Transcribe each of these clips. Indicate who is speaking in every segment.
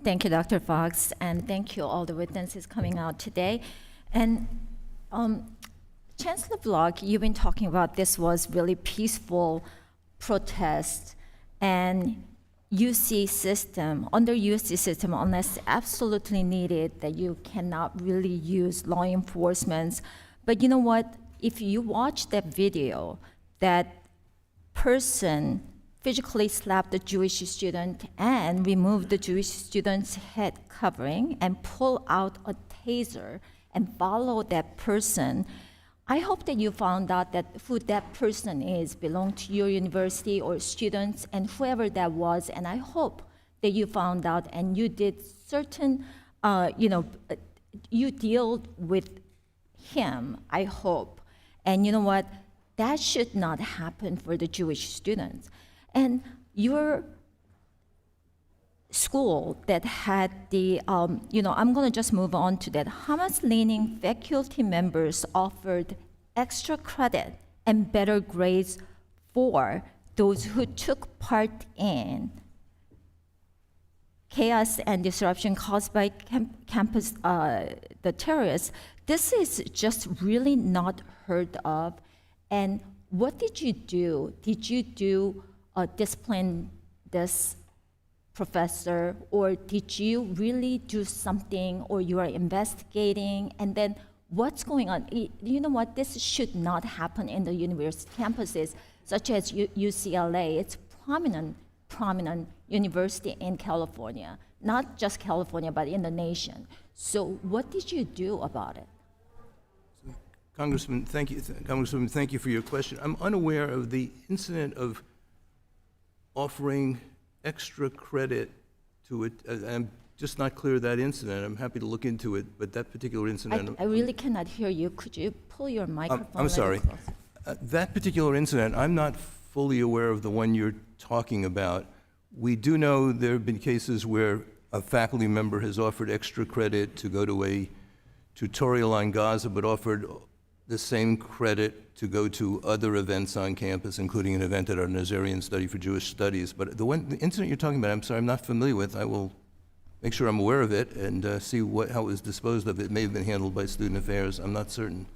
Speaker 1: Thank you, Dr. Fox, and thank you all the witnesses coming out today. And Chancellor Block, you've been talking about this was really peaceful protest, and UC system, under UC system, unless absolutely needed, that you cannot really use law enforcement. But you know what? If you watch that video, that person physically slapped the Jewish student and removed the Jewish student's head covering and pull out a taser and follow that person. I hope that you found out that who that person is, belonged to your university or students and whoever that was, and I hope that you found out and you did certain, you deal with him, I hope. And you know what? That should not happen for the Jewish students. And your school that had the, I'm going to just move on to that. Hamas-leaning faculty members offered extra credit and better grades for those who took part in chaos and disruption caused by campus, the terrorists. This is just really not heard of. And what did you do? Did you discipline this professor, or did you really do something, or you are investigating? And then what's going on? You know what? This should not happen in the university campuses, such as UCLA. It's prominent university in California, not just California, but in the nation. So what did you do about it?
Speaker 2: Congressman, thank you. Congresswoman, thank you for your question. I'm unaware of the incident of offering extra credit to it. I'm just not clear of that incident. I'm happy to look into it, but that particular incident...
Speaker 1: I really cannot hear you. Could you pull your microphone?
Speaker 2: I'm sorry. That particular incident, I'm not fully aware of the one you're talking about. We do know there have been cases where a faculty member has offered extra credit to go to a tutorial on Gaza, but offered the same credit to go to other events on campus, including an event at our Nazarian Study for Jewish Studies. But the incident you're talking about, I'm sorry, I'm not familiar with. I will make sure I'm aware of it and see how it was disposed of. It may have been handled by Student Affairs. I'm not certain.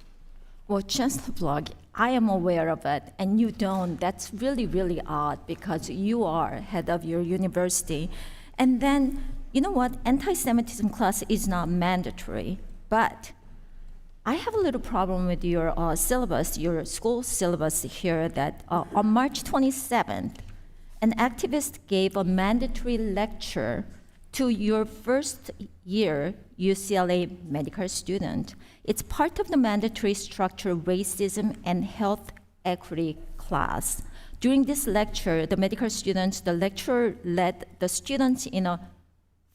Speaker 1: Well, Chancellor Block, I am aware of it, and you don't. That's really, really odd, because you are head of your university. And then, you know what? Anti-Semitism class is not mandatory, but I have a little problem with your syllabus, your school syllabus here, that on March 27th, an activist gave a mandatory lecture to your first year UCLA medical student. It's part of the mandatory structure racism and health equity class. During this lecture, the medical students, the lecturer led the students in a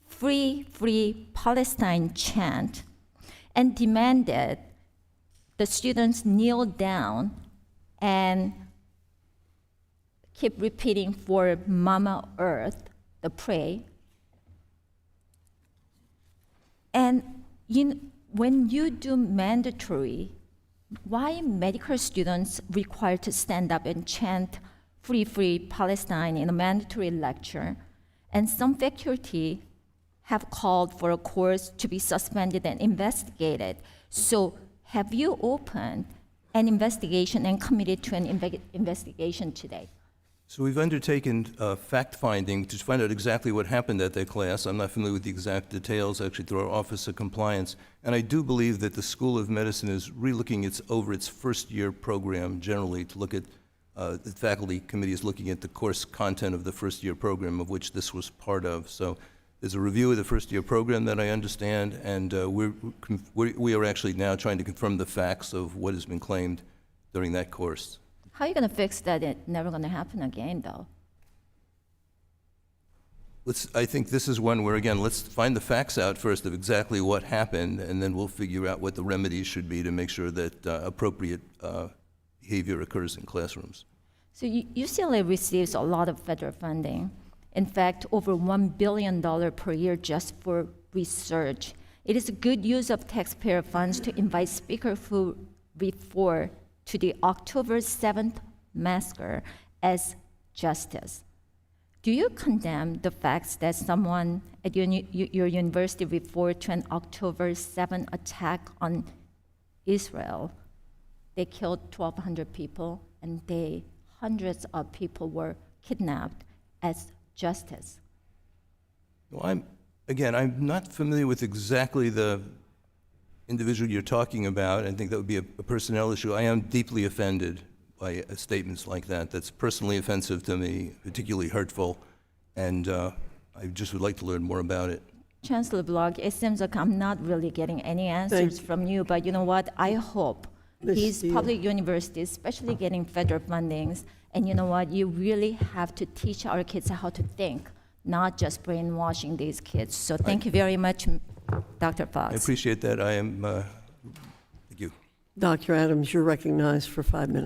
Speaker 1: free Palestine chant and demanded the students kneel down and keep repeating for Mama Earth, the prayer. And when you do mandatory, why medical students required to stand up and chant free Palestine in a mandatory lecture? And some faculty have called for a course to be suspended and investigated. So have you opened an investigation and committed to an investigation today?
Speaker 2: So we've undertaken fact-finding to find out exactly what happened at that class. I'm not familiar with the exact details, actually, through our Office of Compliance. And I do believe that the School of Medicine is relooking over its first-year program generally to look at, the faculty committee is looking at the course content of the first-year program, of which this was part of. So there's a review of the first-year program that I understand, and we are actually now trying to confirm the facts of what has been claimed during that course.
Speaker 1: How are you going to fix that? It's never going to happen again, though.
Speaker 2: I think this is one where, again, let's find the facts out first of exactly what happened, and then we'll figure out what the remedies should be to make sure that appropriate behavior occurs in classrooms.
Speaker 1: So UCLA receives a lot of federal funding. In fact, over $1 billion per year just for research. It is a good use of taxpayer funds to invite speakers who refer to the October 7th massacre as justice. do you condemn the fact that someone at your university referred to an October 7 attack on Israel? They killed 1,200 people, and hundreds of people were kidnapped as justice.
Speaker 2: Well, I'm not familiar with exactly the individual you're talking about. I think that would be a personnel issue. I am deeply offended by statements like that. That's personally offensive to me, particularly hurtful, and I just would like to learn more about it.
Speaker 1: Chancellor Block, it seems like I'm not really getting any answers from you, but you know what? I hope these public universities, especially getting federal fundings, and you know what? You really have to teach our kids how to think, not just brainwashing these kids. So thank you very much, Dr. Fox.
Speaker 2: I appreciate that. Thank you.
Speaker 3: Dr. Adams, you're recognized for 5 minutes.